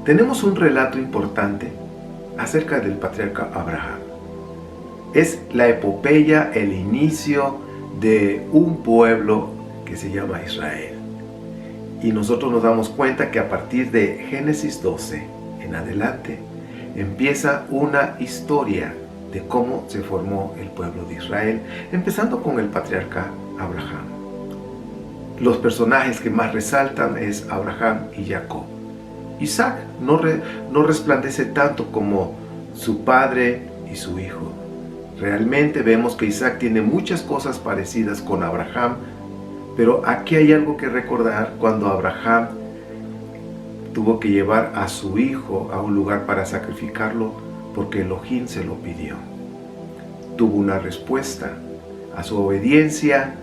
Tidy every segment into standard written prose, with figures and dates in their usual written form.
tenemos un relato importante acerca del patriarca Abraham. Es la epopeya, el inicio de un pueblo que se llama Israel. Y nosotros nos damos cuenta que a partir de Génesis 12 en adelante empieza una historia de cómo se formó el pueblo de Israel, empezando con el patriarca Abraham. Los personajes que más resaltan es Abraham y Jacob. Isaac no resplandece tanto como su padre y su hijo. Realmente vemos que Isaac tiene muchas cosas parecidas con Abraham, pero aquí hay algo que recordar cuando Abraham tuvo que llevar a su hijo a un lugar para sacrificarlo porque Elohim se lo pidió. Tuvo una respuesta a su obediencia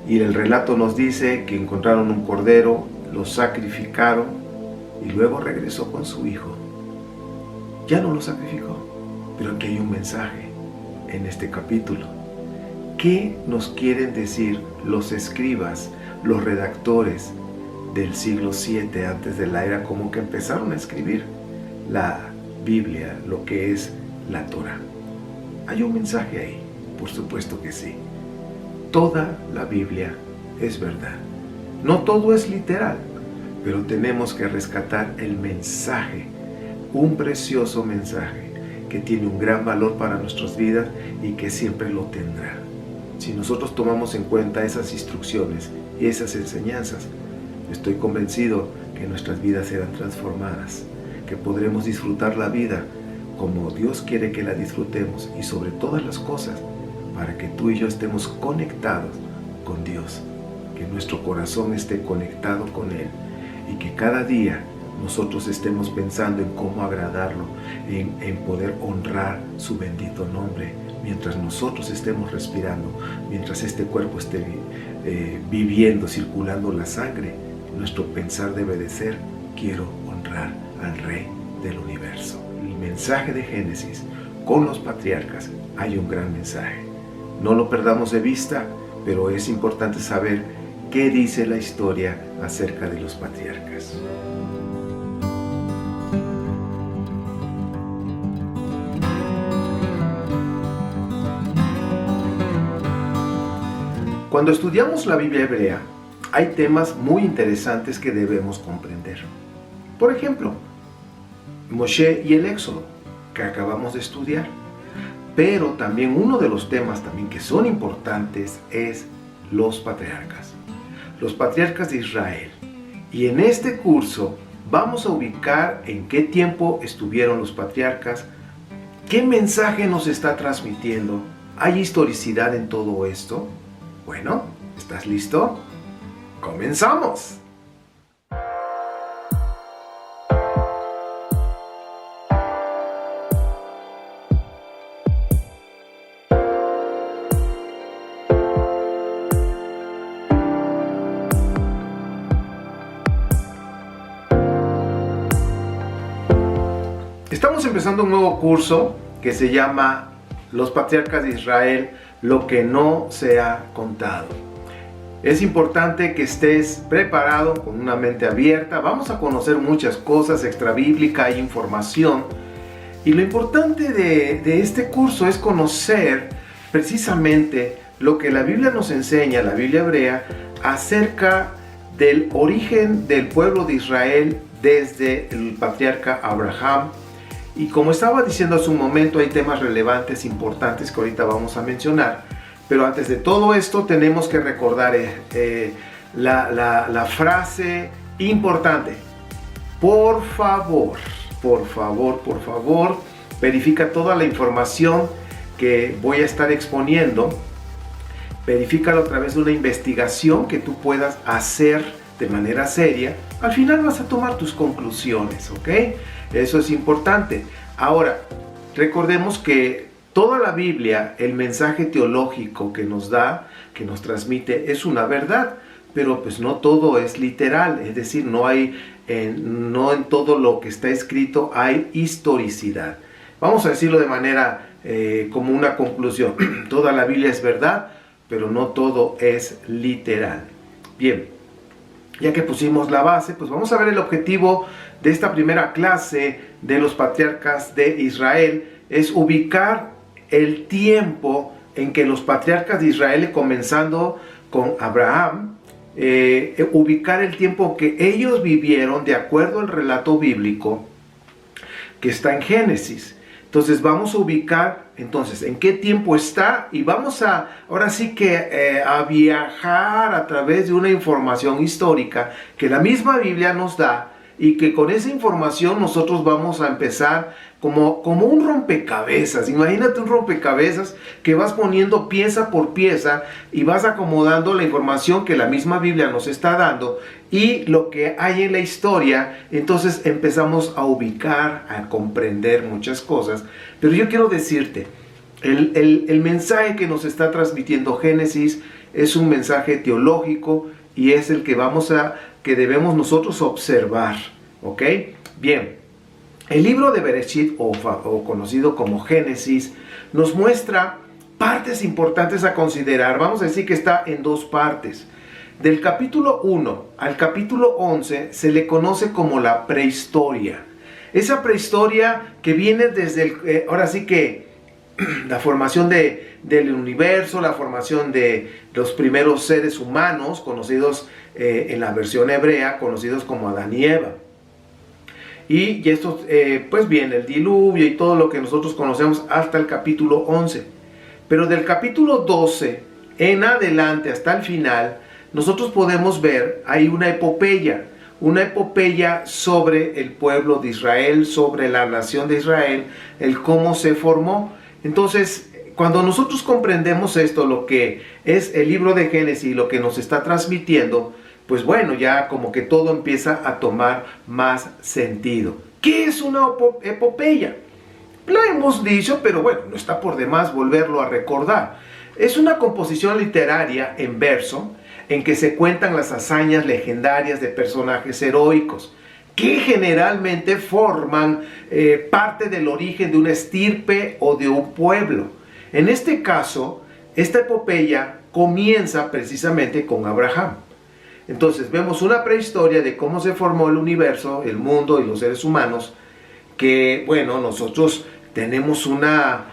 y el relato nos dice que encontraron un cordero, lo sacrificaron y luego regresó con su hijo. Ya no lo sacrificó, pero aquí hay un mensaje en este capítulo. ¿Qué nos quieren decir los escribas, los redactores del siglo 7 antes de la era, como que empezaron a escribir la Biblia, lo que es la Torá? Hay un mensaje ahí, por supuesto que sí. Toda la Biblia es verdad. No todo es literal, pero tenemos que rescatar el mensaje, un precioso mensaje que tiene un gran valor para nuestras vidas y que siempre lo tendrá. Si nosotros tomamos en cuenta esas instrucciones y esas enseñanzas, estoy convencido que nuestras vidas serán transformadas, que podremos disfrutar la vida como Dios quiere que la disfrutemos y sobre todas las cosas, para que tú y yo estemos conectados con Dios, que nuestro corazón esté conectado con Él y que cada día nosotros estemos pensando en cómo agradarlo, en poder honrar su bendito nombre, mientras nosotros estemos respirando, mientras este cuerpo esté viviendo, circulando la sangre. Nuestro pensar debe de ser: quiero honrar al Rey del universo. El mensaje de Génesis con los patriarcas, hay un gran mensaje. No lo perdamos de vista, pero es importante saber qué dice la historia acerca de los patriarcas. Cuando estudiamos la Biblia hebrea, hay temas muy interesantes que debemos comprender. Por ejemplo, Moshe y el Éxodo, que acabamos de estudiar. Pero también uno de los temas también que son importantes es los patriarcas de Israel. Y en este curso vamos a ubicar en qué tiempo estuvieron los patriarcas, qué mensaje nos está transmitiendo. ¿Hay historicidad en todo esto? Bueno, ¿estás listo? ¡Comenzamos! Estamos empezando un nuevo curso que se llama Los Patriarcas de Israel, lo que no se ha contado. Es importante que estés preparado, con una mente abierta. Vamos a conocer muchas cosas extrabíblicas, hay información. Y lo importante de este curso es conocer precisamente lo que la Biblia nos enseña, la Biblia hebrea, acerca del origen del pueblo de Israel desde el patriarca Abraham. Y como estaba diciendo hace un momento, hay temas relevantes, importantes que ahorita vamos a mencionar. Pero antes de todo esto tenemos que recordar la frase importante. Por favor, verifica toda la información que voy a estar exponiendo. Verifícalo a través de una investigación que tú puedas hacer de manera seria. Al final vas a tomar tus conclusiones, ¿ok? Eso es importante. Ahora, recordemos que toda la Biblia, el mensaje teológico que nos da, que nos transmite, es una verdad, pero pues no todo es literal, es decir, no en todo lo que está escrito hay historicidad. Vamos a decirlo de manera como una conclusión. Toda la Biblia es verdad, pero no todo es literal. Bien, ya que pusimos la base, pues vamos a ver el objetivo de esta primera clase de los patriarcas de Israel. Es ubicar el tiempo en que los patriarcas de Israel, comenzando con Abraham, ubicar el tiempo que ellos vivieron de acuerdo al relato bíblico que está en Génesis. Entonces vamos a ubicar entonces en qué tiempo está, y vamos a ahora sí que a viajar a través de una información histórica que la misma Biblia nos da, y que con esa información nosotros vamos a empezar como un rompecabezas. Imagínate un rompecabezas que vas poniendo pieza por pieza y vas acomodando la información que la misma Biblia nos está dando y lo que hay en la historia. Entonces empezamos a ubicar, a comprender muchas cosas. Pero yo quiero decirte, el mensaje que nos está transmitiendo Génesis es un mensaje teológico, y es el que que debemos nosotros observar, ¿ok? Bien, el libro de Bereshit, o conocido como Génesis, nos muestra partes importantes a considerar. Vamos a decir que está en dos partes. Del capítulo 1 al capítulo 11 se le conoce como la prehistoria. Esa prehistoria que viene desde, ahora sí que, la formación del universo, la formación de los primeros seres humanos, conocidos en la versión hebrea, conocidos como Adán y Eva. Y esto, pues viene el diluvio y todo lo que nosotros conocemos hasta el capítulo 11. Pero del capítulo 12 en adelante hasta el final, nosotros podemos ver, hay una epopeya sobre el pueblo de Israel, sobre la nación de Israel, el cómo se formó. Entonces, cuando nosotros comprendemos esto, lo que es el libro de Génesis, lo que nos está transmitiendo, pues bueno, ya como que todo empieza a tomar más sentido. ¿Qué es una epopeya? Lo hemos dicho, pero bueno, no está por demás volverlo a recordar. Es una composición literaria en verso en que se cuentan las hazañas legendarias de personajes heroicos, que generalmente forman parte del origen de una estirpe o de un pueblo. En este caso, esta epopeya comienza precisamente con Abraham. Entonces vemos una prehistoria de cómo se formó el universo, el mundo y los seres humanos, que bueno, nosotros tenemos una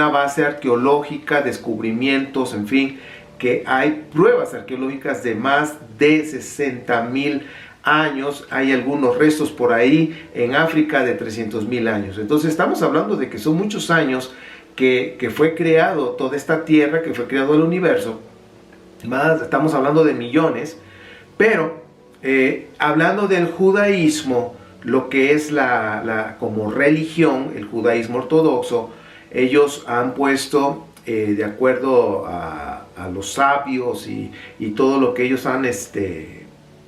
base arqueológica, descubrimientos, en fin, que hay pruebas arqueológicas de más de 60,000 años, hay algunos restos por ahí en África de 300,000 años. Entonces estamos hablando de que son muchos años que fue creado toda esta tierra, que fue creado el universo. Más, estamos hablando de millones, pero hablando del judaísmo, lo que es como religión, el judaísmo ortodoxo, ellos han puesto, de acuerdo a los sabios y todo lo que ellos han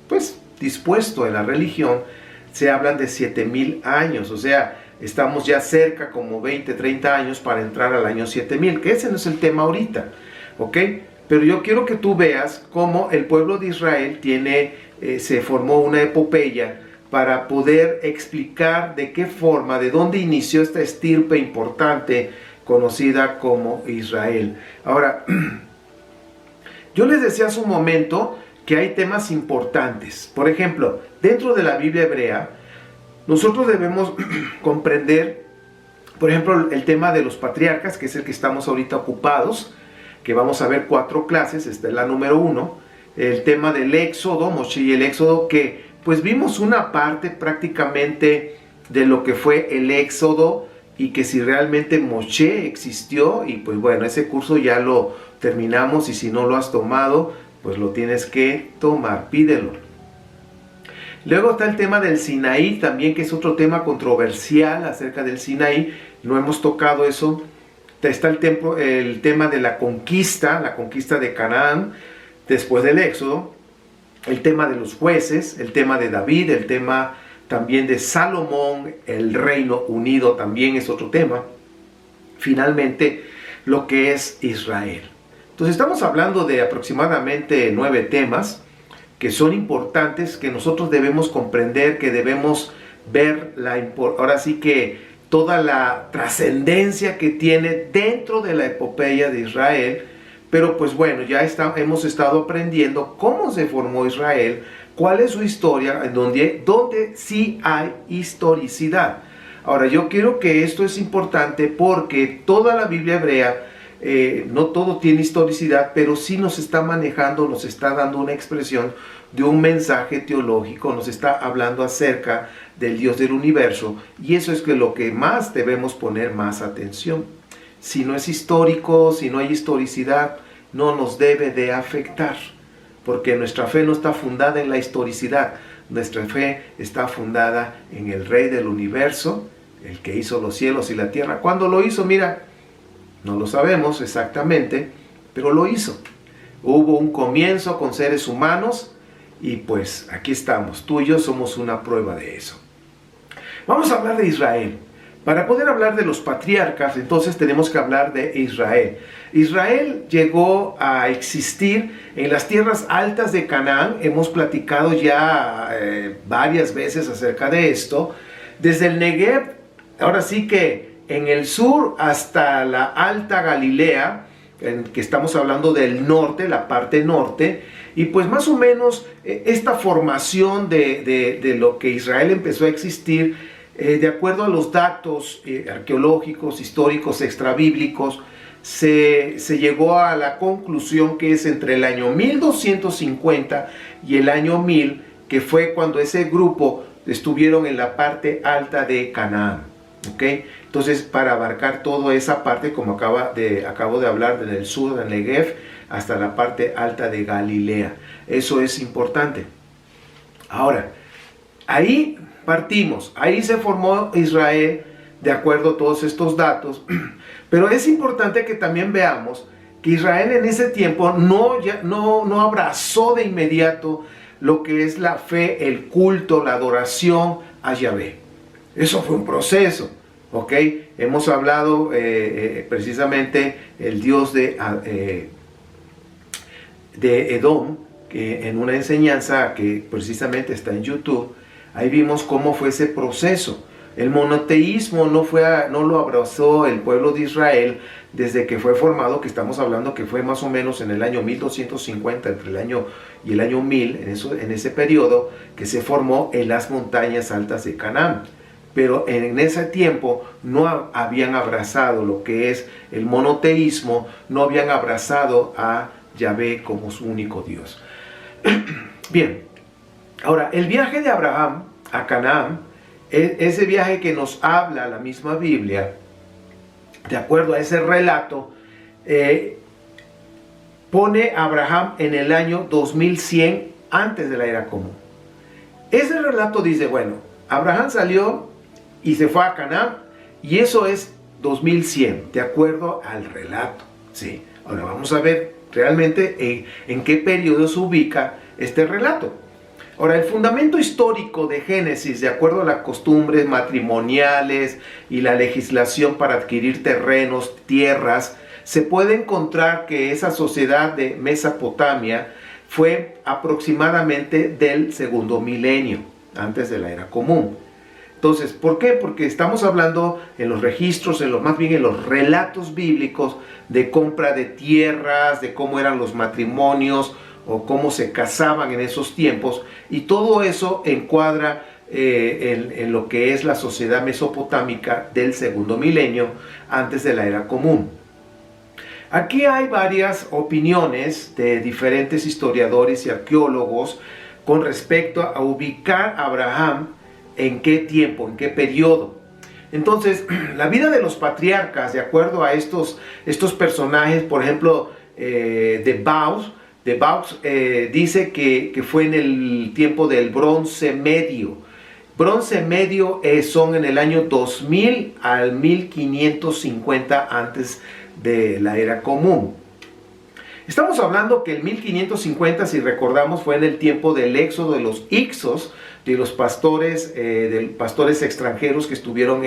pues dispuesto en la religión, se hablan de 7,000 años, o sea, estamos ya cerca como 20, 30 años para entrar al año 7,000, que ese no es el tema ahorita, ¿ok? Pero yo quiero que tú veas cómo el pueblo de Israel se formó una epopeya para poder explicar de qué forma, de dónde inició esta estirpe importante conocida como Israel. Ahora, yo les decía hace un momento que hay temas importantes. Por ejemplo, dentro de la Biblia hebrea, nosotros debemos comprender, por ejemplo, el tema de los patriarcas, que es el que estamos ahorita ocupados, que vamos a ver 4 clases, esta es la número 1, el tema del Éxodo, Moshe y el Éxodo, que pues vimos una parte prácticamente de lo que fue el Éxodo, y que si realmente Moshe existió, y pues bueno, ese curso ya lo terminamos, y si no lo has tomado, pues lo tienes que tomar, pídelo. Luego está el tema del Sinaí, también, que es otro tema controversial acerca del Sinaí, no hemos tocado eso. Está el tema de la conquista de Canaán después del Éxodo, el tema de los jueces, el tema de David, el tema también de Salomón, el Reino Unido también es otro tema. Finalmente, lo que es Israel. Entonces estamos hablando de aproximadamente 9 temas que son importantes, que nosotros debemos comprender, que debemos ver ahora sí que toda la trascendencia que tiene dentro de la epopeya de Israel. Pero pues bueno, ya hemos estado aprendiendo cómo se formó Israel cuál es su historia, en donde sí hay historicidad. Ahora, yo quiero que esto es importante porque toda la Biblia hebrea, no todo tiene historicidad, pero sí nos está manejando, nos está dando una expresión de un mensaje teológico, nos está hablando acerca del Dios del universo, y eso es lo que más debemos poner más atención. Si no es histórico, si no hay historicidad, no nos debe de afectar, porque nuestra fe no está fundada en la historicidad, nuestra fe está fundada en el Rey del universo, el que hizo los cielos y la tierra. ¿Cuándo lo hizo? Mira, no lo sabemos exactamente, pero lo hizo. Hubo un comienzo con seres humanos y pues aquí estamos. Tú y yo somos una prueba de eso. Vamos a hablar de Israel. Para poder hablar de los patriarcas, entonces tenemos que hablar de Israel. Israel llegó a existir en las tierras altas de Canaán. Hemos platicado ya varias veces acerca de esto. Desde el Negev, ahora sí que en el sur hasta la Alta Galilea, que estamos hablando del norte, la parte norte, y pues más o menos esta formación de lo que Israel empezó a existir, de acuerdo a los datos arqueológicos, históricos, extrabíblicos, se llegó a la conclusión que es entre el año 1250 y el año 1000, que fue cuando ese grupo estuvieron en la parte alta de Canaán. ¿Okay? Entonces, para abarcar toda esa parte, como acabo de hablar, desde el sur del Negev hasta la parte alta de Galilea. Eso es importante. Ahora, ahí partimos, ahí se formó Israel de acuerdo a todos estos datos, pero es importante que también veamos que Israel en ese tiempo no abrazó de inmediato lo que es la fe, el culto, la adoración a Yahvé. Eso fue un proceso, ¿ok? Hemos hablado precisamente el Dios de Edom, que en una enseñanza que precisamente está en YouTube. Ahí vimos cómo fue ese proceso. El monoteísmo no lo abrazó el pueblo de Israel desde que fue formado, que estamos hablando que fue más o menos en el año 1250, entre el año y el año 1000, en ese periodo, que se formó en las montañas altas de Canaán. Pero en ese tiempo no habían abrazado lo que es el monoteísmo, no habían abrazado a Yahvé como su único Dios. Bien, ahora el viaje de Abraham a Canaán, ese viaje que nos habla la misma Biblia, de acuerdo a ese relato, pone a Abraham en el año 2100 antes de la era común. Ese relato dice, bueno, Abraham salió y se fue a Canaán, y eso es 2100, de acuerdo al relato. Sí. Ahora vamos a ver realmente en qué periodo se ubica este relato. Ahora, el fundamento histórico de Génesis, de acuerdo a las costumbres matrimoniales y la legislación para adquirir terrenos, tierras, se puede encontrar que esa sociedad de Mesopotamia fue aproximadamente del segundo milenio, antes de la era común. Entonces, ¿por qué? Porque estamos hablando en los registros, más bien en los relatos bíblicos de compra de tierras, de cómo eran los matrimonios o cómo se casaban en esos tiempos, y todo eso encuadra en lo que es la sociedad mesopotámica del segundo milenio antes de la era común. Aquí hay varias opiniones de diferentes historiadores y arqueólogos con respecto a ubicar a Abraham en qué tiempo, en qué periodo. Entonces, la vida de los patriarcas, de acuerdo a estos personajes, por ejemplo, de Baus dice que fue en el tiempo del Bronce Medio. Bronce Medio son en el año 2000 al 1550 antes de la era común. Estamos hablando que el 1550, si recordamos, fue en el tiempo del éxodo de los Ixos, de los pastores extranjeros que estuvieron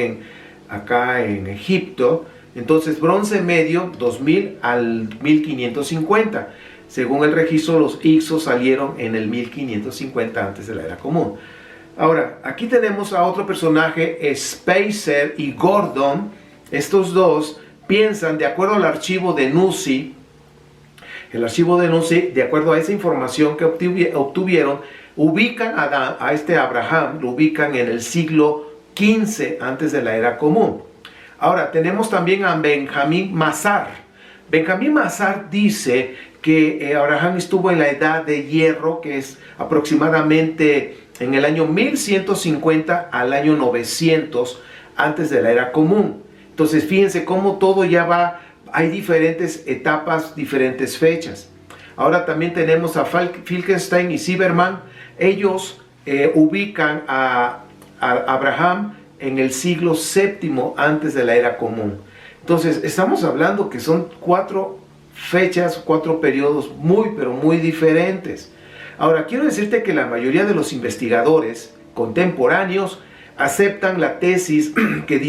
acá en Egipto. Entonces, Bronce Medio, 2000 al 1550. Según el registro, los Ixos salieron en el 1550 antes de la era común. Ahora, aquí tenemos a otro personaje, Speiser y Gordon. Estos dos piensan, de acuerdo al archivo de Nuzi, el archivo de Nuzi, de acuerdo a esa información que obtuvieron, ubican a este Abraham, lo ubican en el siglo XV antes de la era común. Ahora tenemos también a Benjamín Mazar. Benjamín Mazar dice que Abraham estuvo en la edad de hierro, que es aproximadamente en el año 1150 al año 900 antes de la era común. Entonces fíjense cómo todo ya va, hay diferentes etapas, diferentes fechas. Ahora también tenemos a Finkelstein y Zimmermann. Ellos ubican a Abraham en el siglo VII antes de la era común. Entonces estamos hablando que son 4 fechas, 4 periodos muy pero muy diferentes. Ahora quiero decirte que la mayoría de los investigadores contemporáneos aceptan la tesis que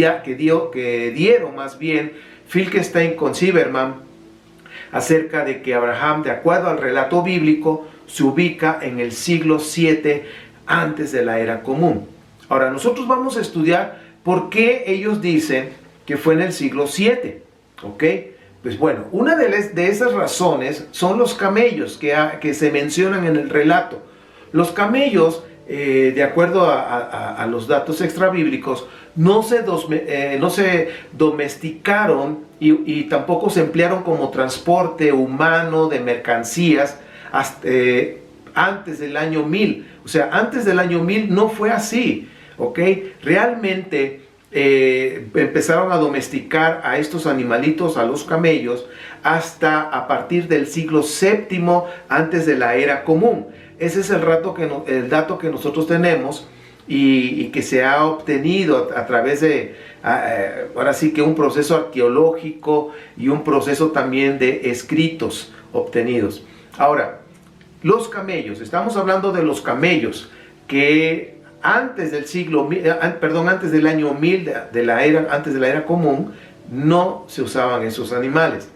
dieron más bien Finkelstein con Zimmermann acerca de que Abraham, de acuerdo al relato bíblico, se ubica en el siglo VII antes de la era común. Ahora nosotros vamos a estudiar por qué ellos dicen que fue en el siglo VII, ¿ok? Pues bueno, una de esas razones son los camellos que se mencionan en el relato. Los camellos, de acuerdo a los datos extrabíblicos, no se domesticaron y tampoco se emplearon como transporte humano de mercancías hasta, antes del año 1000. O sea, antes del año 1000 no fue así, ¿ok? Realmente empezaron a domesticar a estos animalitos, a los camellos, hasta a partir del siglo VII antes de la era común. Ese es el dato que nosotros tenemos y que se ha obtenido a través de, ahora sí que un proceso arqueológico y un proceso también de escritos obtenidos. Ahora, los camellos, estamos hablando de los camellos que antes del año 1000 antes de la era común, no se usaban esos animales.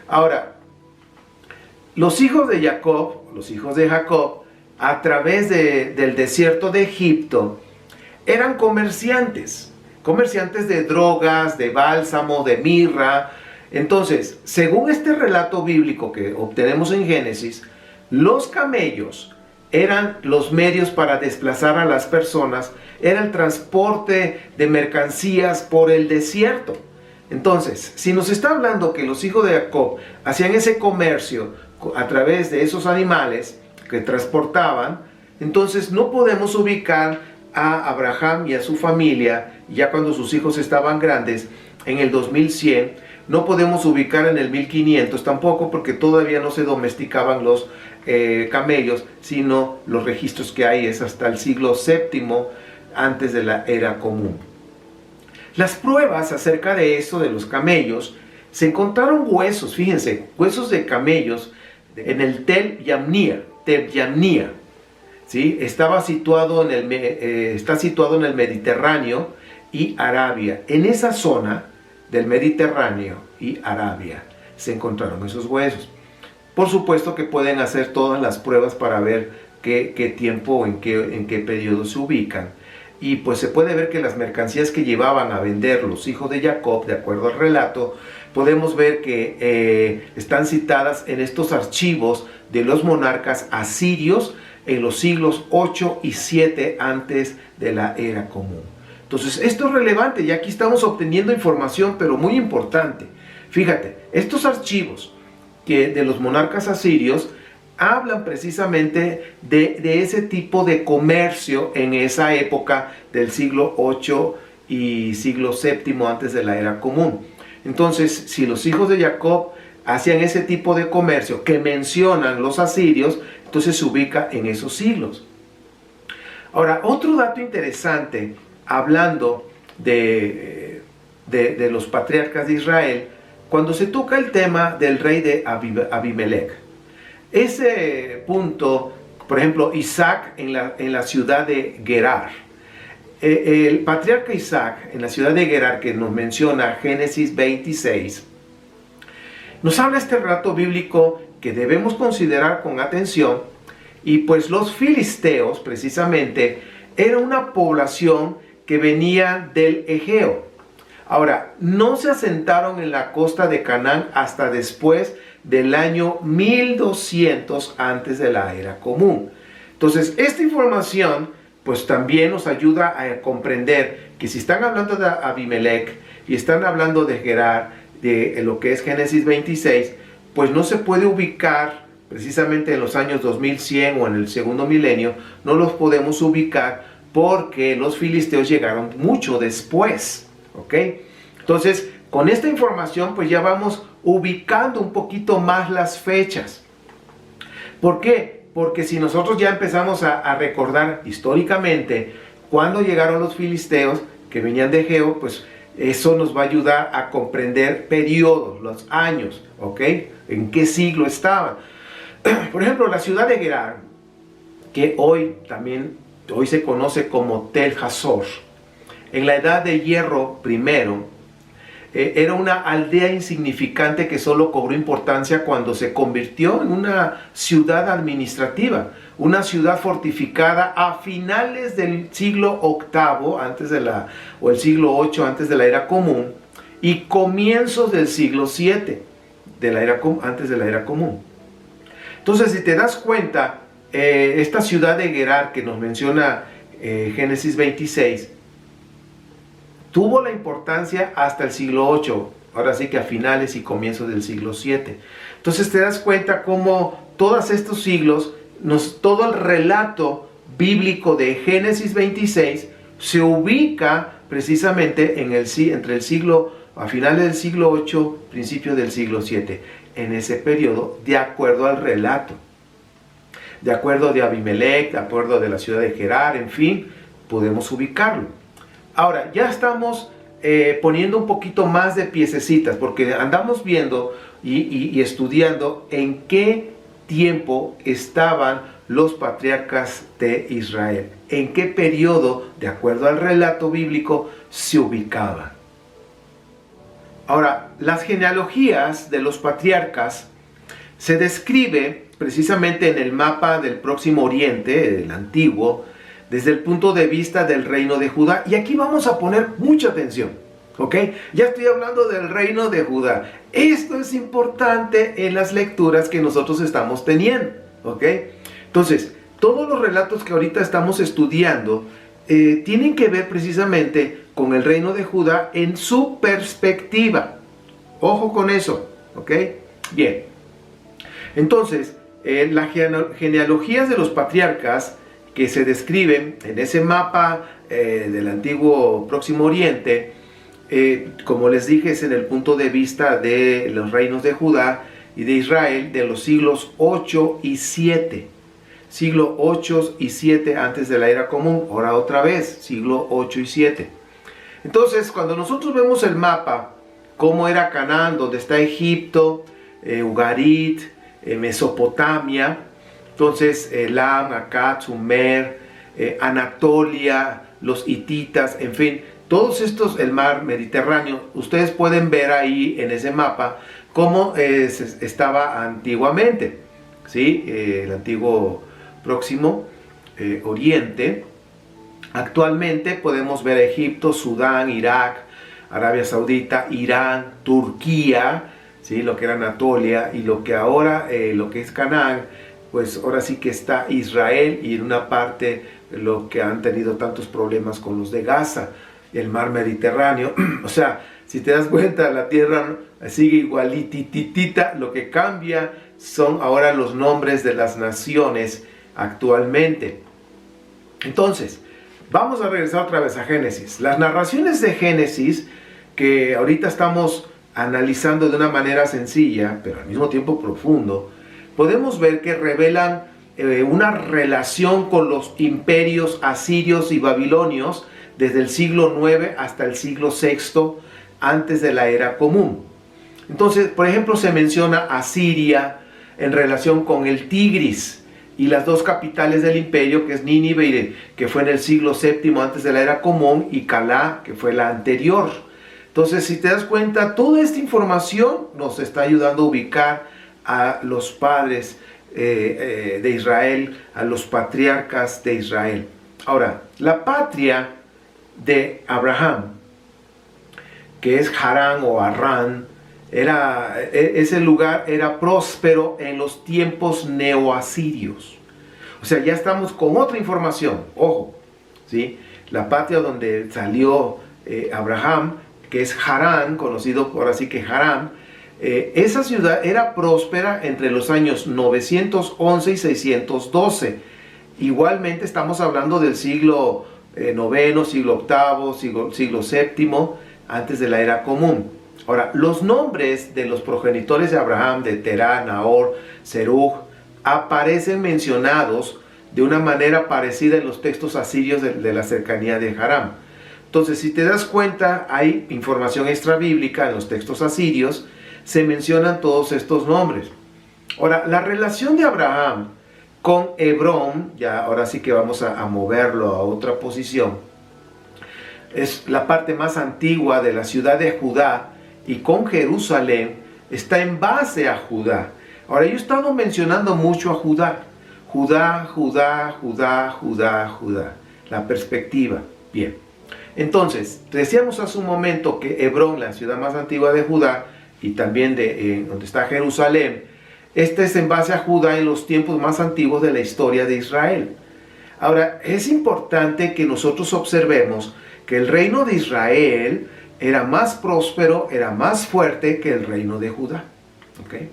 Ahora, los hijos de Jacob, a través del desierto de Egipto, eran comerciantes de drogas, de bálsamo, de mirra. Entonces, según este relato bíblico que obtenemos en Génesis, los camellos eran los medios para desplazar a las personas, era el transporte de mercancías por el desierto. Entonces, si nos está hablando que los hijos de Jacob hacían ese comercio a través de esos animales que transportaban, entonces no podemos ubicar a Abraham y a su familia, ya cuando sus hijos estaban grandes, en el 2100, no podemos ubicar en el 1500 tampoco, porque todavía no se domesticaban los camellos, sino los registros que hay es hasta el siglo VII antes de la era común. Las pruebas acerca de eso, de los camellos, se encontraron huesos, fíjense, huesos de camellos en el Tel Yamnia, ¿sí? Está situado en el Mediterráneo y Arabia. En esa zona del Mediterráneo y Arabia se encontraron esos huesos. Por supuesto que pueden hacer todas las pruebas para ver qué tiempo o en qué periodo se ubican. Y pues se puede ver que las mercancías que llevaban a vender los hijos de Jacob, de acuerdo al relato, podemos ver que están citadas en estos archivos de los monarcas asirios en los siglos 8 y 7 antes de la era común. Entonces esto es relevante y aquí estamos obteniendo información pero muy importante. Fíjate, estos archivos de los monarcas asirios hablan precisamente de ese tipo de comercio en esa época del siglo 8 y siglo VII antes de la era común. Entonces, si los hijos de Jacob hacían ese tipo de comercio que mencionan los asirios, entonces se ubica en esos siglos. Ahora, otro dato interesante, hablando de los patriarcas de Israel, cuando se toca el tema del rey de Abimelech, ese punto, por ejemplo, Isaac en la ciudad de Gerar, el patriarca Isaac en la ciudad de Gerar que nos menciona Génesis 26, nos habla este relato bíblico que debemos considerar con atención. Y pues los filisteos precisamente era una población que venía del Egeo. Ahora, no se asentaron en la costa de Canaán hasta después del año 1200 antes de la era común. Entonces, esta información pues también nos ayuda a comprender que si están hablando de Abimelech y están hablando de Gerar, de lo que es Génesis 26, pues no se puede ubicar precisamente en los años 2100 o en el segundo milenio, no los podemos ubicar porque los filisteos llegaron mucho después, ¿ok? Entonces, con esta información pues ya vamos ubicando un poquito más las fechas. ¿Por qué? Porque si nosotros ya empezamos a recordar históricamente cuándo llegaron los filisteos que venían de Egeo, pues eso nos va a ayudar a comprender periodos, los años, ¿ok? En qué siglo estaban. Por ejemplo, la ciudad de Gerar, que hoy se conoce como Tel Hazor, en la edad de hierro primero, era una aldea insignificante que solo cobró importancia cuando se convirtió en una ciudad administrativa, una ciudad fortificada a finales del siglo VIII o el siglo VIII antes de la era común y comienzos del siglo VII antes de la era común. Entonces, si te das cuenta, esta ciudad de Gerar que nos menciona Génesis 26, tuvo la importancia hasta el siglo VIII, ahora sí que a finales y comienzos del siglo VII. Entonces te das cuenta cómo todos estos siglos, todo el relato bíblico de Génesis 26 se ubica precisamente entre el siglo, a finales del siglo VIII, principios del siglo VII, en ese periodo, de acuerdo al relato. De acuerdo de Abimelech, de acuerdo de la ciudad de Gerar, en fin, podemos ubicarlo. Ahora, ya estamos poniendo un poquito más de piececitas, porque andamos viendo y estudiando en qué tiempo estaban los patriarcas de Israel, en qué periodo, de acuerdo al relato bíblico, se ubicaban. Ahora, las genealogías de los patriarcas se describe precisamente en el mapa del Próximo Oriente, el antiguo, desde el punto de vista del reino de Judá. Y aquí vamos a poner mucha atención, ¿ok? Ya estoy hablando del reino de Judá. Esto es importante en las lecturas que nosotros estamos teniendo, ¿ok? Entonces, todos los relatos que ahorita estamos estudiando tienen que ver precisamente con el reino de Judá en su perspectiva. Ojo con eso, ¿ok? Bien. Entonces, las genealogías de los patriarcas que se describen en ese mapa del antiguo Próximo Oriente, como les dije, es en el punto de vista de los reinos de Judá y de Israel de los siglos 8 y 7. Siglo 8 y 7 antes de la era común, ahora otra vez, siglo 8 y 7. Entonces, cuando nosotros vemos el mapa, cómo era Canaán, donde está Egipto, Ugarit, Mesopotamia, entonces Elam, Akkad, Sumer, Anatolia, los hititas, en fin, todos estos, el mar Mediterráneo, ustedes pueden ver ahí en ese mapa cómo estaba antiguamente, ¿sí? El antiguo Próximo Oriente. Actualmente podemos ver Egipto, Sudán, Irak, Arabia Saudita, Irán, Turquía, ¿sí? Lo que era Anatolia, y lo que ahora, lo que es Canaán, pues ahora sí que está Israel, y en una parte lo que han tenido tantos problemas con los de Gaza, el mar Mediterráneo. O sea, si te das cuenta, la tierra sigue igualititita, lo que cambia son ahora los nombres de las naciones actualmente. Entonces, vamos a regresar otra vez a Génesis. Las narraciones de Génesis, que ahorita estamos analizando de una manera sencilla, pero al mismo tiempo profundo, podemos ver que revelan una relación con los imperios asirios y babilonios desde el siglo IX hasta el siglo VI antes de la era común. Entonces, por ejemplo, se menciona Asiria en relación con el Tigris y las dos capitales del imperio, que es Nínive, que fue en el siglo VII antes de la era común, y Calá, que fue la anterior. Entonces, si te das cuenta, toda esta información nos está ayudando a ubicar a los padres de Israel, a los patriarcas de Israel. Ahora, la patria de Abraham, que es Harán o Harán, ese lugar era próspero en los tiempos neoasirios. O sea, ya estamos con otra información, ojo, ¿sí? La patria donde salió Abraham, que es Harán, conocido por así que Harán, esa ciudad era próspera entre los años 911 y 612. Igualmente estamos hablando del siglo noveno, siglo octavo, siglo séptimo, antes de la era común. Ahora, los nombres de los progenitores de Abraham, de Terá, Nahor, Serug, aparecen mencionados de una manera parecida en los textos asirios de la cercanía de Harán. Entonces, si te das cuenta, hay información extrabíblica en los textos asirios, se mencionan todos estos nombres. Ahora, la relación de Abraham con Hebrón, ya ahora sí que vamos a moverlo a otra posición, es la parte más antigua de la ciudad de Judá, y con Jerusalén está en base a Judá. Ahora, yo he estado mencionando mucho a Judá. Judá, Judá, Judá, Judá, Judá. La perspectiva. Bien. Entonces, decíamos hace un momento que Hebrón, la ciudad más antigua de Judá, y también donde está Jerusalén, este es en base a Judá en los tiempos más antiguos de la historia de Israel. Ahora, es importante que nosotros observemos que el reino de Israel era más próspero, era más fuerte que el reino de Judá. ¿Okay?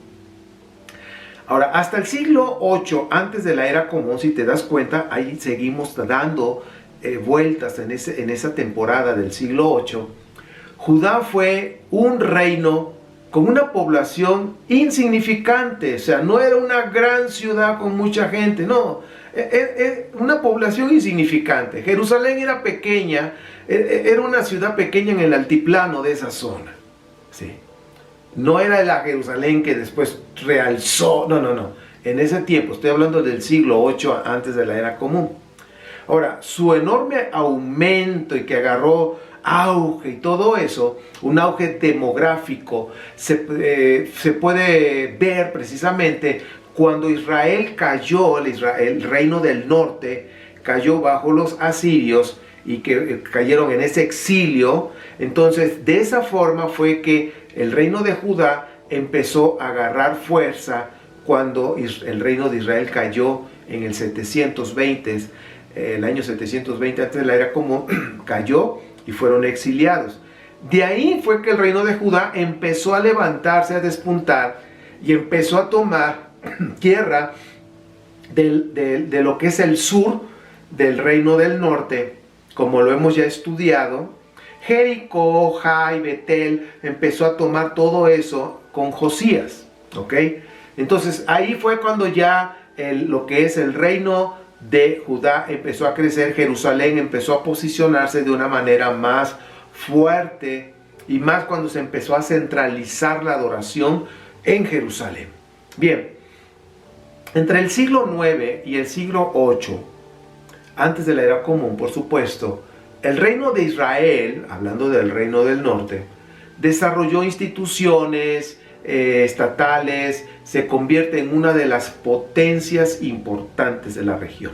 Ahora, hasta el siglo VIII, antes de la era común, si te das cuenta, ahí seguimos dando vueltas en esa temporada del siglo VIII. Judá fue un reino con una población insignificante, o sea, no era una gran ciudad con mucha gente, no, una población insignificante. Jerusalén era pequeña, era una ciudad pequeña en el altiplano de esa zona, ¿sí? No era la Jerusalén que después realzó, no, en ese tiempo, estoy hablando del siglo VIII antes de la era común. Ahora, su enorme aumento y que agarró auge y todo eso, un auge demográfico, se puede ver precisamente cuando Israel cayó, el reino del norte cayó bajo los asirios y que cayeron en ese exilio. Entonces, de esa forma fue que el reino de Judá empezó a agarrar fuerza cuando el reino de Israel cayó en el 720, el año 720 antes de la era común, cayó y fueron exiliados. De ahí fue que el reino de Judá empezó a levantarse, a despuntar y empezó a tomar tierra de lo que es el sur del reino del norte, como lo hemos ya estudiado. Jericó, Jai, Betel, empezó a tomar todo eso con Josías, ¿ok? Entonces ahí fue cuando ya lo que es el reino de Judá empezó a crecer. Jerusalén empezó a posicionarse de una manera más fuerte y más cuando se empezó a centralizar la adoración en Jerusalén. Bien, entre el siglo IX y el siglo VIII, antes de la era común, por supuesto, el reino de Israel, hablando del reino del norte, desarrolló instituciones estatales, se convierte en una de las potencias importantes de la región.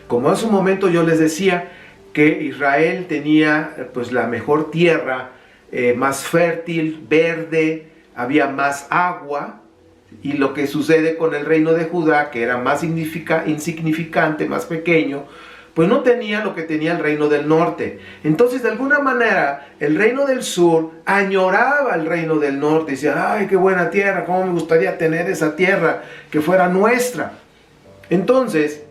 Como hace un momento yo les decía que Israel tenía pues la mejor tierra, más fértil, verde, había más agua, y lo que sucede con el reino de Judá, que era más insignificante, más pequeño, pues no tenía lo que tenía el reino del norte. Entonces, de alguna manera, el reino del sur añoraba al reino del norte. Decía, ay, qué buena tierra, cómo me gustaría tener esa tierra que fuera nuestra. Entonces,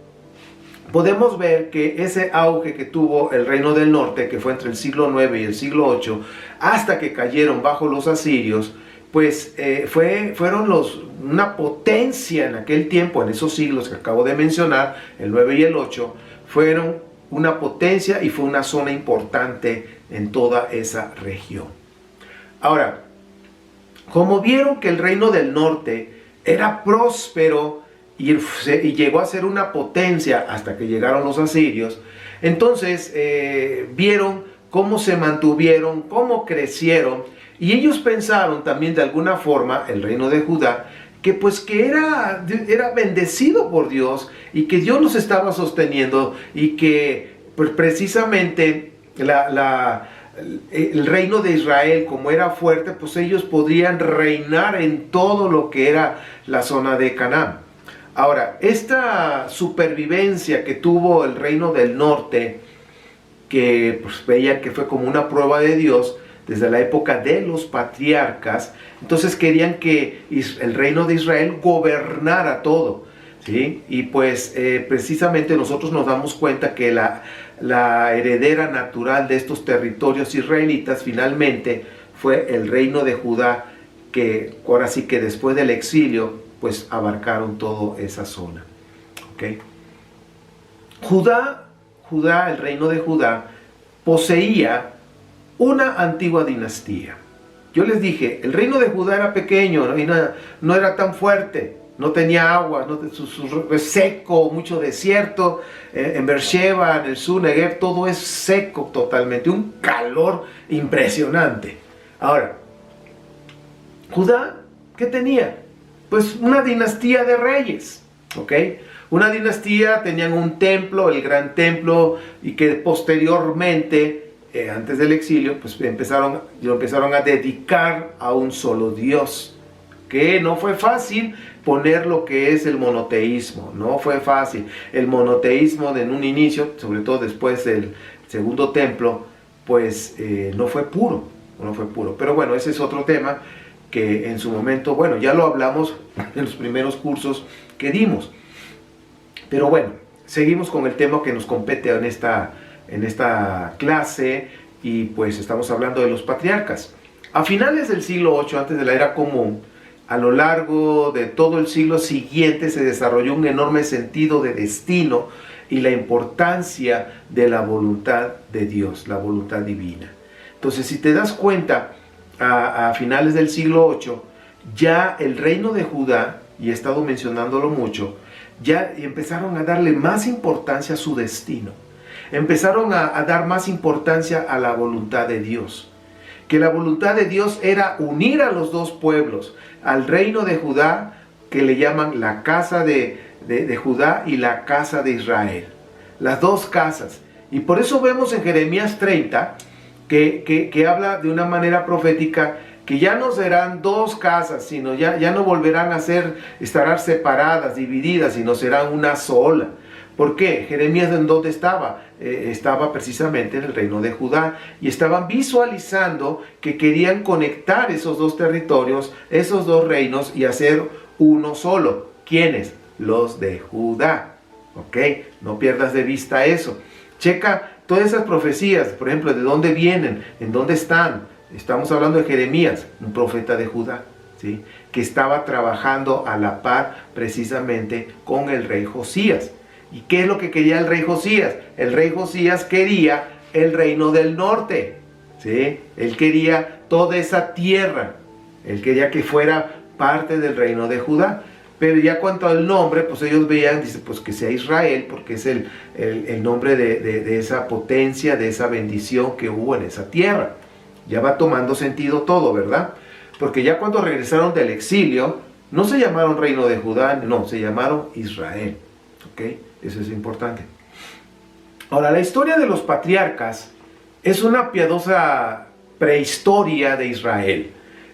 podemos ver que ese auge que tuvo el reino del norte, que fue entre el siglo IX y el siglo VIII, hasta que cayeron bajo los asirios, pues fueron una potencia en aquel tiempo, en esos siglos que acabo de mencionar, el 9 y el 8, fueron una potencia y fue una zona importante en toda esa región. Ahora, como vieron que el reino del norte era próspero y llegó a ser una potencia hasta que llegaron los asirios, entonces vieron cómo se mantuvieron, cómo crecieron, y ellos pensaron también de alguna forma, el reino de Judá, que pues que era bendecido por Dios y que Dios los estaba sosteniendo y que pues precisamente el reino de Israel, como era fuerte, pues ellos podrían reinar en todo lo que era la zona de Canaán. Ahora, esta supervivencia que tuvo el reino del norte, que pues, veían que fue como una prueba de Dios desde la época de los patriarcas, entonces querían que el reino de Israel gobernara todo, ¿sí? Y pues precisamente nosotros nos damos cuenta que la heredera natural de estos territorios israelitas finalmente fue el reino de Judá, que ahora sí que después del exilio pues abarcaron toda esa zona. ¿Okay? Judá, el reino de Judá, poseía una antigua dinastía. Yo les dije, el reino de Judá era pequeño, no era tan fuerte, no tenía agua, seco, mucho desierto. En Beersheba, en el sur, Negev, todo es seco totalmente, un calor impresionante. Ahora, Judá, ¿qué tenía? Pues una dinastía de reyes, ¿ok? Una dinastía, tenían un templo, el gran templo, y que posteriormente, antes del exilio, pues lo empezaron a dedicar a un solo Dios. Que no fue fácil poner lo que es el monoteísmo, no fue fácil. El monoteísmo en un inicio, sobre todo después del segundo templo, pues no fue puro. Pero bueno, ese es otro tema que en su momento, bueno, ya lo hablamos en los primeros cursos que dimos. Pero bueno, seguimos con el tema que nos compete en esta clase, y pues estamos hablando de los patriarcas. A finales del siglo VIII, antes de la era común, a lo largo de todo el siglo siguiente se desarrolló un enorme sentido de destino y la importancia de la voluntad de Dios, la voluntad divina. Entonces, si te das cuenta, a finales del siglo VIII, ya el reino de Judá, y he estado mencionándolo mucho, ya empezaron a darle más importancia a su destino. Empezaron a dar más importancia a la voluntad de Dios. Que la voluntad de Dios era unir a los dos pueblos, al reino de Judá, que le llaman la casa de Judá y la casa de Israel. Las dos casas. Y por eso vemos en Jeremías 30, que habla de una manera profética, que ya no serán dos casas, sino ya no volverán a estarán separadas, divididas, sino serán una sola. ¿Por qué? Jeremías, ¿en dónde estaba? Estaba precisamente en el reino de Judá, y estaban visualizando que querían conectar esos dos territorios, esos dos reinos, y hacer uno solo. ¿Quiénes? Los de Judá. ¿Ok? No pierdas de vista eso. Checa todas esas profecías, por ejemplo, ¿de dónde vienen? ¿En dónde están? Estamos hablando de Jeremías, un profeta de Judá, ¿sí? Que estaba trabajando a la par precisamente con el rey Josías. ¿Y qué es lo que quería el rey Josías? El rey Josías quería el reino del norte, ¿sí? Él quería toda esa tierra, él quería que fuera parte del reino de Judá. Pero ya cuanto al nombre, pues ellos veían, dice, pues que sea Israel, porque es el nombre de esa potencia, de esa bendición que hubo en esa tierra. Ya va tomando sentido todo, ¿verdad? Porque ya cuando regresaron del exilio, no se llamaron reino de Judá, no, se llamaron Israel. ¿Ok? Eso es importante. Ahora, la historia de los patriarcas es una piadosa prehistoria de Israel,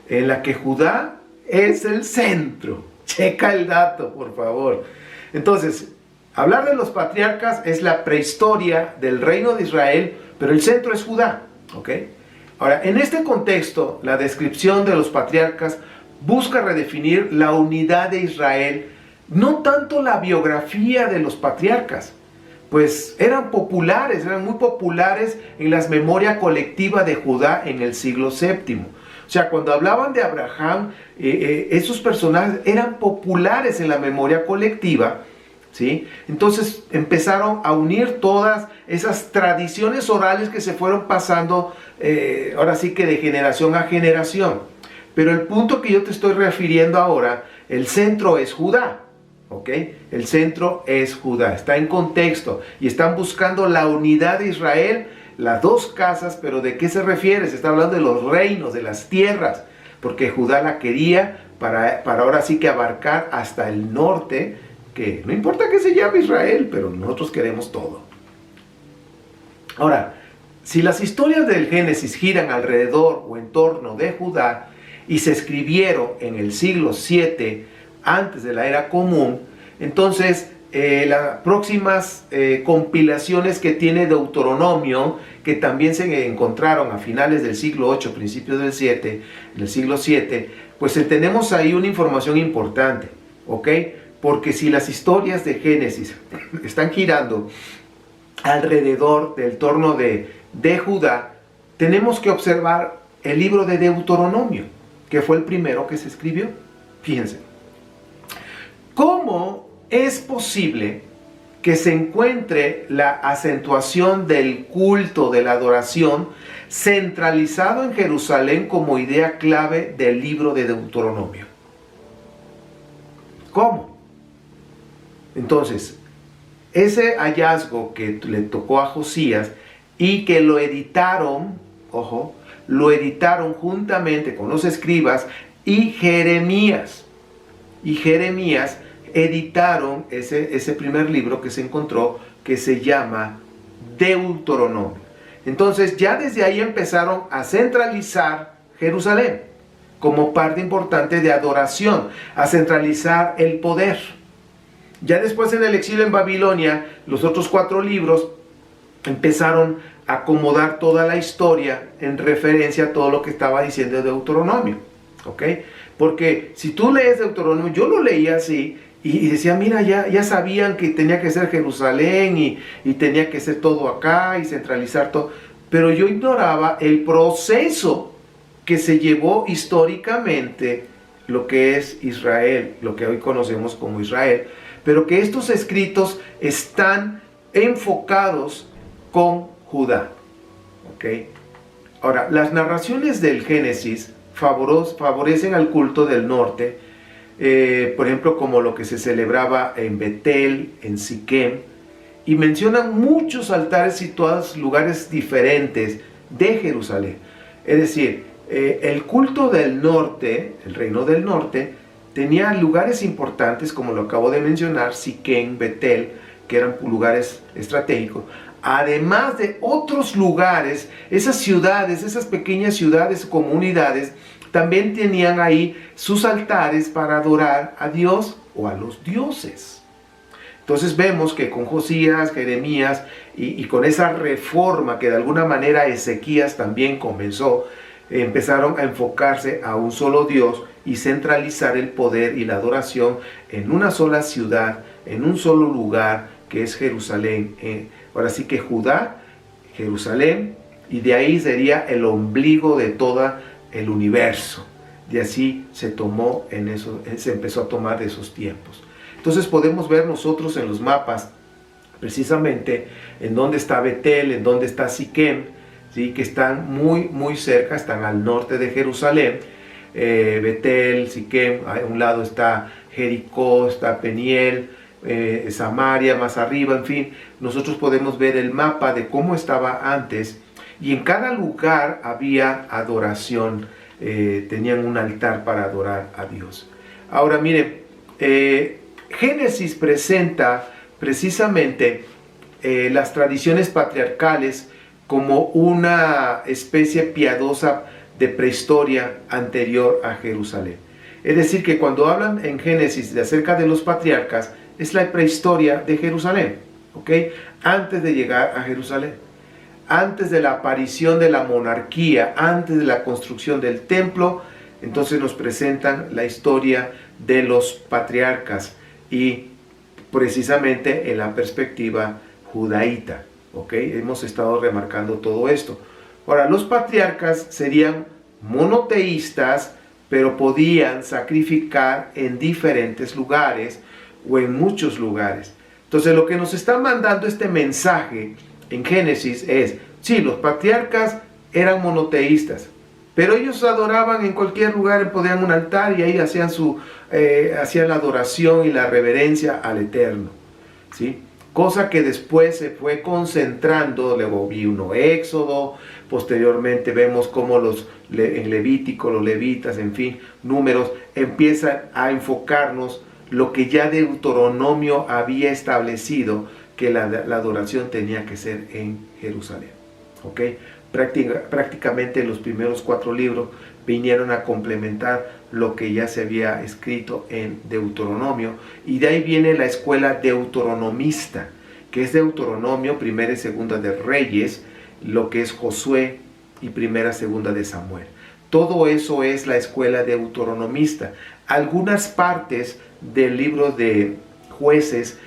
en la que Judá es el centro. Checa el dato, por favor. Entonces, hablar de los patriarcas es la prehistoria del reino de Israel, pero el centro es Judá. ¿Ok? Ahora, en este contexto, la descripción de los patriarcas busca redefinir la unidad de Israel, no tanto la biografía de los patriarcas, pues eran muy populares en la memoria colectiva de Judá en el siglo VII. O sea, cuando hablaban de Abraham, esos personajes eran populares en la memoria colectiva, ¿sí? Entonces empezaron a unir todas esas tradiciones orales que se fueron pasando, ahora sí que de generación a generación. Pero el punto que yo te estoy refiriendo ahora, el centro es Judá, ¿ok? El centro es Judá, está en contexto, y están buscando la unidad de Israel, las dos casas. Pero ¿de qué se refiere? Se está hablando de los reinos, de las tierras, porque Judá la quería para ahora sí que abarcar hasta el norte, que no importa que se llame Israel, pero nosotros queremos todo. Ahora, si las historias del Génesis giran alrededor o en torno de Judá y se escribieron en el siglo VII antes de la era común, Entonces, las próximas compilaciones que tiene Deuteronomio, que también se encontraron a finales del siglo VIII, principios del siglo VII, pues tenemos ahí una información importante, ¿ok? Porque si las historias de Génesis están girando alrededor del torno de Judá, tenemos que observar el libro de Deuteronomio, que fue el primero que se escribió. Fíjense, ¿cómo es posible que se encuentre la acentuación del culto, de la adoración, centralizado en Jerusalén como idea clave del libro de Deuteronomio? ¿Cómo? Entonces, ese hallazgo que le tocó a Josías y que lo editaron, ojo, lo editaron juntamente con los escribas y Jeremías. Y Jeremías editaron ese primer libro que se encontró, que se llama Deuteronomio. Entonces ya desde ahí empezaron a centralizar Jerusalén como parte importante de adoración, a centralizar el poder. Ya después en el exilio en Babilonia, los otros 4 libros empezaron a acomodar toda la historia en referencia a todo lo que estaba diciendo Deuteronomio, ¿ok? Porque si tú lees Deuteronomio, yo lo leía así, y decía, mira, ya sabían que tenía que ser Jerusalén y tenía que ser todo acá y centralizar todo. Pero yo ignoraba el proceso que se llevó históricamente lo que es Israel, lo que hoy conocemos como Israel. Pero que estos escritos están enfocados con Judá. ¿Ok? Ahora, las narraciones del Génesis favorecen al culto del norte, por ejemplo, como lo que se celebraba en Betel, en Siquem, y mencionan muchos altares situados en lugares diferentes de Jerusalén. Es decir, el culto del norte, el reino del norte, tenía lugares importantes, como lo acabo de mencionar, Siquem, Betel, que eran lugares estratégicos, además de otros lugares, esas ciudades, esas pequeñas ciudades, comunidades, también tenían ahí sus altares para adorar a Dios o a los dioses. Entonces vemos que con Josías, Jeremías y con esa reforma que de alguna manera Ezequías también comenzó, empezaron a enfocarse a un solo Dios y centralizar el poder y la adoración en una sola ciudad, en un solo lugar que es Jerusalén. Ahora sí que Judá, Jerusalén, y de ahí sería el ombligo de toda el universo. De así se tomó se empezó a tomar de esos tiempos. Entonces podemos ver nosotros en los mapas precisamente en dónde está Betel, en dónde está Siquem, ¿sí? Que están muy cerca, están al norte de Jerusalén. Betel, Siquem, a un lado está Jericó, está Peniel, Samaria más arriba, en fin. Nosotros podemos ver el mapa de cómo estaba antes. Y en cada lugar había adoración, tenían un altar para adorar a Dios. Ahora miren, Génesis presenta precisamente las tradiciones patriarcales como una especie piadosa de prehistoria anterior a Jerusalén. Es decir, que cuando hablan en Génesis de acerca de los patriarcas, es la prehistoria de Jerusalén, ¿ok? Antes de llegar a Jerusalén. Antes de la aparición de la monarquía, antes de la construcción del templo, entonces nos presentan la historia de los patriarcas y precisamente en la perspectiva judaíta, ¿ok? Hemos estado remarcando todo esto. Ahora, los patriarcas serían monoteístas, pero podían sacrificar en diferentes lugares o en muchos lugares. Entonces, lo que nos está mandando este mensaje en Génesis es, sí, los patriarcas eran monoteístas, pero ellos adoraban en cualquier lugar, ponían un altar y ahí hacían la adoración y la reverencia al Eterno, ¿sí? Cosa que después se fue concentrando. Luego vino Éxodo, posteriormente vemos cómo en Levítico, los levitas, en fin, Números, empiezan a enfocarnos lo que ya Deuteronomio había establecido, que la adoración tenía que ser en Jerusalén, ¿ok? Prácticamente los primeros 4 libros vinieron a complementar lo que ya se había escrito en Deuteronomio, y de ahí viene la escuela deuteronomista, que es Deuteronomio, primera y segunda de Reyes, lo que es Josué y primera y segunda de Samuel. Todo eso es la escuela deuteronomista. Algunas partes del libro de Jueces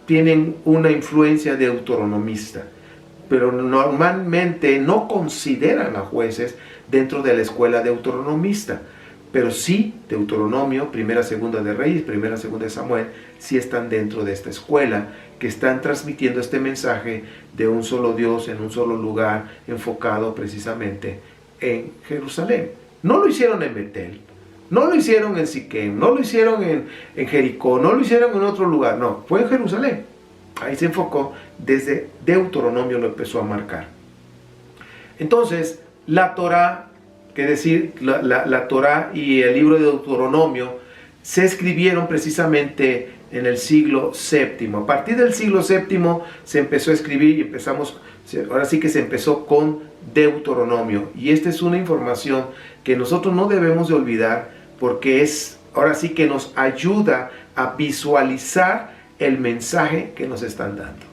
tienen una influencia deuteronomista, pero normalmente no consideran a Jueces dentro de la escuela deuteronomista. Pero sí, Deuteronomio, primera, segunda de Reyes, primera, segunda de Samuel, sí están dentro de esta escuela, que están transmitiendo este mensaje de un solo Dios en un solo lugar, enfocado precisamente en Jerusalén. No lo hicieron en Betel, no lo hicieron en Siquem, no lo hicieron en Jericó, no lo hicieron en otro lugar, no, fue en Jerusalén. Ahí se enfocó, desde Deuteronomio lo empezó a marcar. Entonces, la Torá, que decir, la Torá y el libro de Deuteronomio se escribieron precisamente en el siglo VII. A partir del siglo VII se empezó a escribir y ahora sí que se empezó con Deuteronomio. Y esta es una información que nosotros no debemos de olvidar, porque ahora sí que nos ayuda a visualizar el mensaje que nos están dando.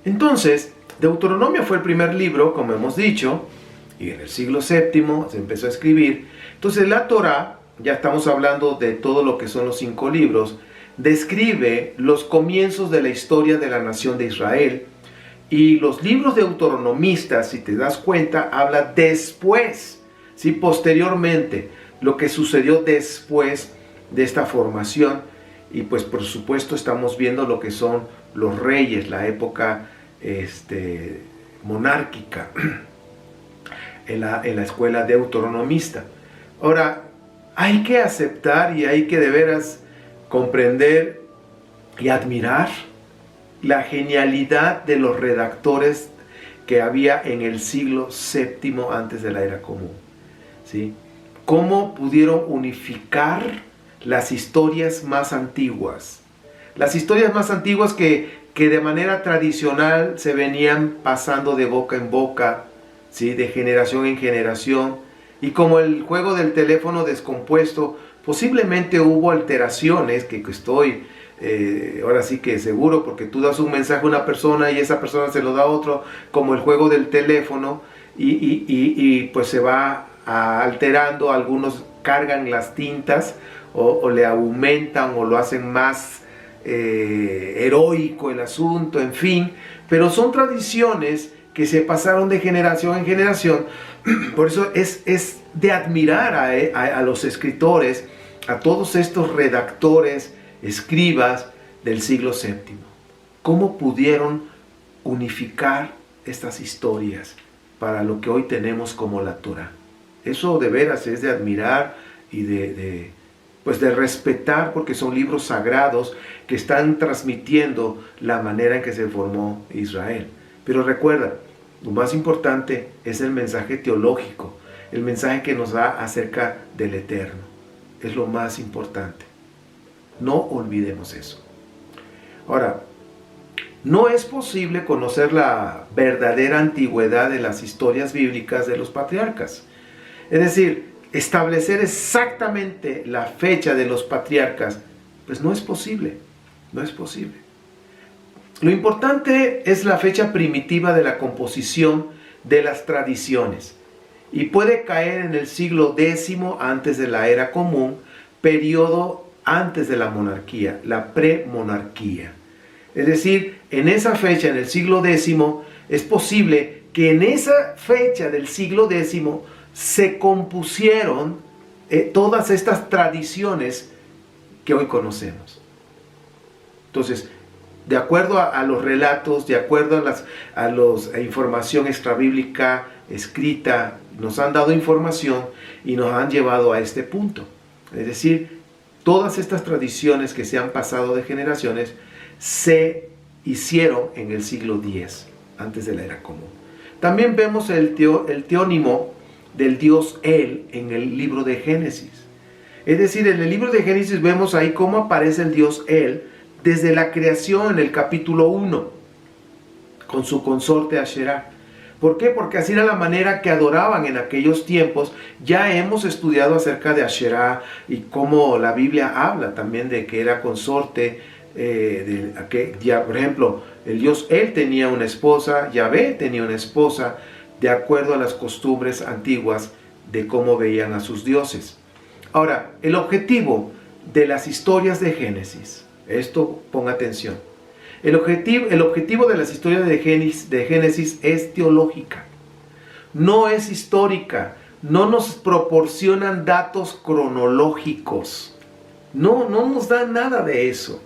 Entonces, Deuteronomio fue el primer libro, como hemos dicho, y en el siglo VII se empezó a escribir. Entonces la Torá, ya estamos hablando de todo lo que son los 5 libros, describe los comienzos de la historia de la nación de Israel. Y los libros deuteronomistas, si te das cuenta, habla después, ¿sí? Posteriormente, lo que sucedió después de esta formación. Y pues por supuesto estamos viendo lo que son los reyes, la época monárquica en la escuela deuteronomista. Ahora, hay que aceptar y hay que de veras comprender y admirar la genialidad de los redactores que había en el siglo VII antes de la era común, ¿sí? Cómo pudieron unificar las historias más antiguas. Las historias más antiguas que de manera tradicional se venían pasando de boca en boca, ¿sí? De generación en generación. Y como el juego del teléfono descompuesto, posiblemente hubo alteraciones que estoy ahora sí que seguro, porque tú das un mensaje a una persona y esa persona se lo da a otro, como el juego del teléfono, y pues se va alterando. Algunos cargan las tintas o le aumentan o lo hacen más heroico el asunto, en fin. Pero son tradiciones que se pasaron de generación en generación. Por eso es de admirar a los escritores, a todos estos redactores, escribas del siglo VII. ¿Cómo pudieron unificar estas historias para lo que hoy tenemos como la Torá? Eso de veras es de admirar y de respetar, porque son libros sagrados que están transmitiendo la manera en que se formó Israel. Pero recuerda, lo más importante es el mensaje teológico, el mensaje que nos da acerca del Eterno. Es lo más importante. No olvidemos eso. Ahora, no es posible conocer la verdadera antigüedad de las historias bíblicas de los patriarcas. Es decir, establecer exactamente la fecha de los patriarcas, pues no es posible. No es posible. Lo importante es la fecha primitiva de la composición de las tradiciones, y puede caer en el siglo X antes de la era común, periodo antes de la monarquía, la premonarquía. Es decir, en esa fecha, en el siglo X, es posible que en esa fecha del siglo X se compusieron todas estas tradiciones que hoy conocemos. Entonces, de acuerdo a los relatos, de acuerdo a información extrabíblica escrita, nos han dado información y nos han llevado a este punto. Es decir, todas estas tradiciones que se han pasado de generaciones se hicieron en el siglo X, antes de la era común. También vemos el teónimo del dios El en el libro de Génesis. Es decir, en el libro de Génesis vemos ahí cómo aparece el dios El desde la creación en el capítulo 1, con su consorte Asherá. ¿Por qué? Porque así era la manera que adoraban en aquellos tiempos. Ya hemos estudiado acerca de Asherá y cómo la Biblia habla también de que era consorte, por ejemplo, el Dios, él tenía una esposa, Yahvé tenía una esposa, de acuerdo a las costumbres antiguas de cómo veían a sus dioses. Ahora, el objetivo de las historias de Génesis, esto ponga atención, el objetivo de las historias de Génesis es teológica, no es histórica, no nos proporcionan datos cronológicos, no nos dan nada de eso.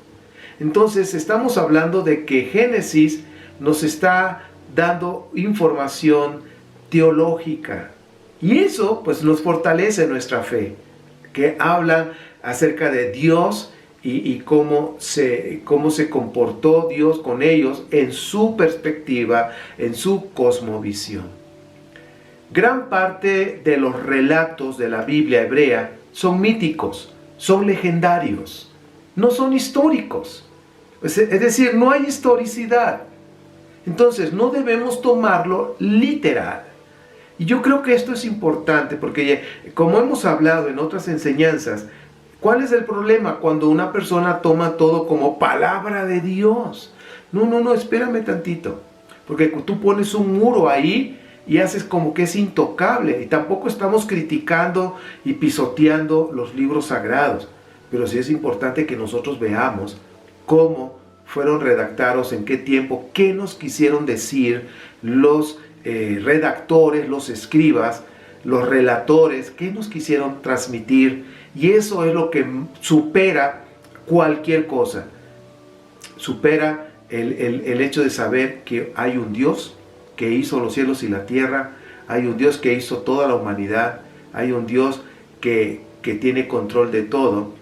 Entonces estamos hablando de que Génesis nos está dando información teológica y eso pues nos fortalece nuestra fe, que hablan acerca de Dios y cómo se comportó Dios con ellos en su perspectiva, en su cosmovisión. Gran parte de los relatos de la Biblia hebrea son míticos, son legendarios, no son históricos. Es decir, no hay historicidad. Entonces, no debemos tomarlo literal. Y yo creo que esto es importante porque, como hemos hablado en otras enseñanzas, ¿cuál es el problema cuando una persona toma todo como palabra de Dios? No, espérame tantito. Porque tú pones un muro ahí y haces como que es intocable. Y tampoco estamos criticando y pisoteando los libros sagrados. Pero sí es importante que nosotros veamos cómo fueron redactados, en qué tiempo, qué nos quisieron decir los redactores, los escribas, los relatores, qué nos quisieron transmitir. Y eso es lo que supera cualquier cosa. Supera el hecho de saber que hay un Dios que hizo los cielos y la tierra, hay un Dios que hizo toda la humanidad, hay un Dios que tiene control de todo,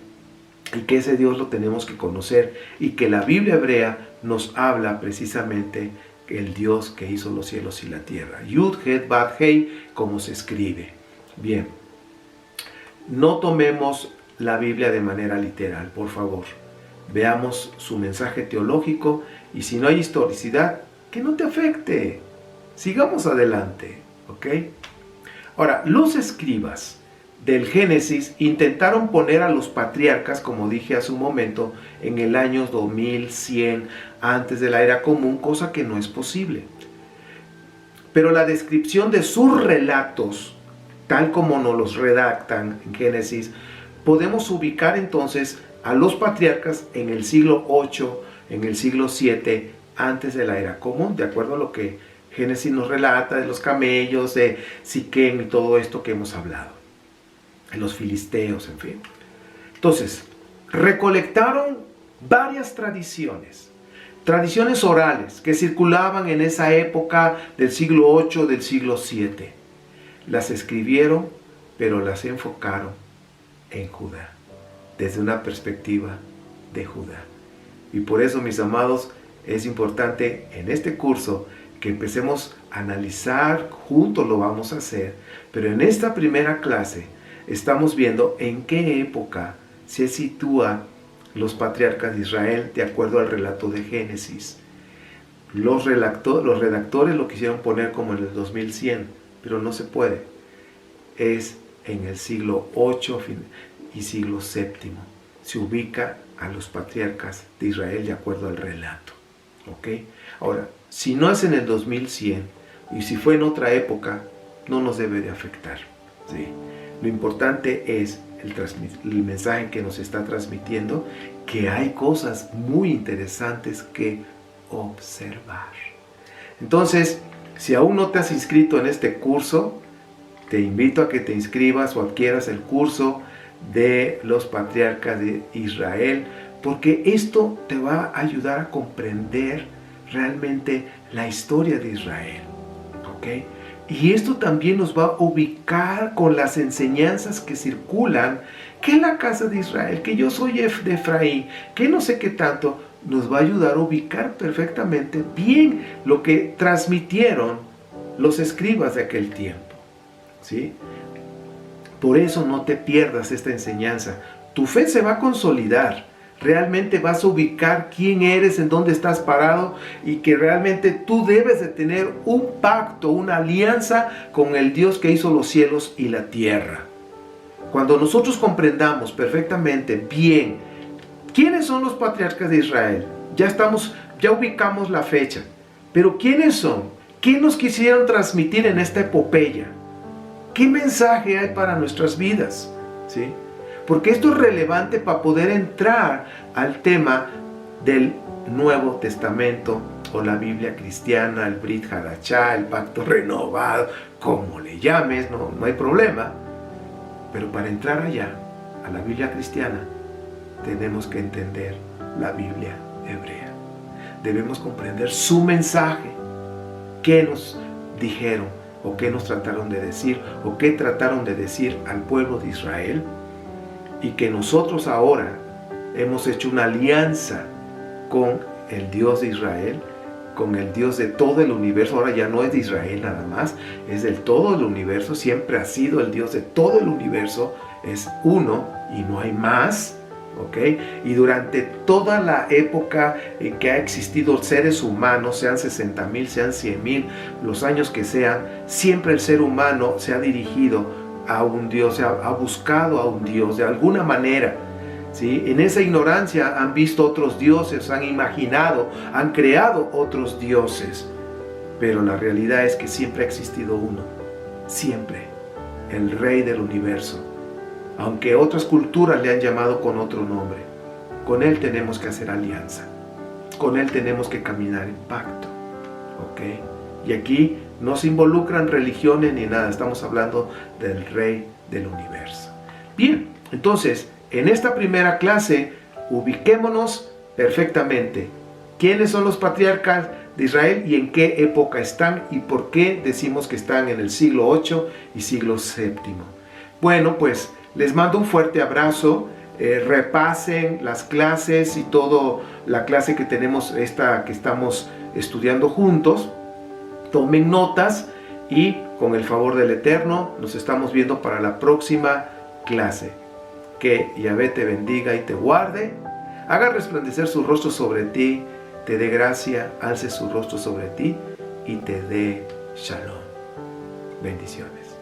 y que ese Dios lo tenemos que conocer, y que la Biblia hebrea nos habla precisamente el Dios que hizo los cielos y la tierra. Yud, Het, Bat, Hei, como se escribe. Bien, no tomemos la Biblia de manera literal, por favor. Veamos su mensaje teológico, y si no hay historicidad, que no te afecte. Sigamos adelante, ¿ok? Ahora, los escribas del Génesis intentaron poner a los patriarcas, como dije hace un momento, en el año 2100 antes de la era común, cosa que no es posible. Pero la descripción de sus relatos, tal como nos los redactan en Génesis, podemos ubicar entonces a los patriarcas en el siglo 8, en el siglo 7 antes de la era común, de acuerdo a lo que Génesis nos relata de los camellos, de Siquem y todo esto que hemos hablado. Los filisteos, en fin. Entonces, recolectaron varias tradiciones orales que circulaban en esa época del siglo 8, del siglo 7. Las escribieron, pero las enfocaron en Judá, desde una perspectiva de Judá. Y por eso, mis amados, es importante en este curso que empecemos a analizar, juntos lo vamos a hacer, pero en esta primera clase estamos viendo en qué época se sitúan los patriarcas de Israel de acuerdo al relato de Génesis. Los redactores lo quisieron poner como en el 2100, pero no se puede. Es en el siglo 8 y siglo 7. Se ubica a los patriarcas de Israel de acuerdo al relato. ¿Ok? Ahora, si no es en el 2100 y si fue en otra época, no nos debe de afectar. ¿Sí? Lo importante es el mensaje que nos está transmitiendo, que hay cosas muy interesantes que observar. Entonces, si aún no te has inscrito en este curso, te invito a que te inscribas o adquieras el curso de los patriarcas de Israel, porque esto te va a ayudar a comprender realmente la historia de Israel. ¿Ok? Y esto también nos va a ubicar con las enseñanzas que circulan, que la casa de Israel, que yo soy de Efraín, que no sé qué tanto, nos va a ayudar a ubicar perfectamente bien lo que transmitieron los escribas de aquel tiempo. ¿Sí? Por eso no te pierdas esta enseñanza. Tu fe se va a consolidar, realmente vas a ubicar quién eres, en dónde estás parado, y que realmente tú debes de tener un pacto, una alianza con el Dios que hizo los cielos y la tierra. Cuando nosotros comprendamos perfectamente bien quiénes son los patriarcas de Israel, ya ubicamos la fecha, pero ¿quiénes son? ¿Qué nos quisieron transmitir en esta epopeya? ¿Qué mensaje hay para nuestras vidas? ¿Sí? Porque esto es relevante para poder entrar al tema del Nuevo Testamento o la Biblia cristiana, el Brit Hadashah, el pacto renovado, como le llames, no hay problema. Pero para entrar allá, a la Biblia cristiana, tenemos que entender la Biblia hebrea. Debemos comprender su mensaje, qué nos dijeron, o qué nos trataron de decir, o qué trataron de decir al pueblo de Israel, y que nosotros ahora hemos hecho una alianza con el Dios de Israel, con el Dios de todo el universo. Ahora ya no es de Israel nada más, es del todo el universo, siempre ha sido el Dios de todo el universo, es uno y no hay más. ¿Ok? Y durante toda la época en que ha existido seres humanos, sean 60,000, sean 100,000, los años que sean, siempre el ser humano se ha dirigido a un Dios, ha buscado a un Dios de alguna manera. ¿Sí? En esa ignorancia han visto otros dioses, han imaginado, han creado otros dioses. Pero la realidad es que siempre ha existido uno, siempre, el Rey del universo. Aunque otras culturas le han llamado con otro nombre, con Él tenemos que hacer alianza, con Él tenemos que caminar en pacto, ¿ok? Y aquí no se involucran religiones ni nada, estamos hablando del Rey del universo. Bien, entonces, en esta primera clase, ubiquémonos perfectamente. ¿Quiénes son los patriarcas de Israel y en qué época están y por qué decimos que están en el siglo VIII y siglo VII? Bueno, pues les mando un fuerte abrazo, repasen las clases y toda la clase que tenemos, esta que estamos estudiando juntos, tomen notas y con el favor del Eterno nos estamos viendo para la próxima clase. Que Yahvé te bendiga y te guarde, haga resplandecer su rostro sobre ti, te dé gracia, alce su rostro sobre ti y te dé shalom. Bendiciones.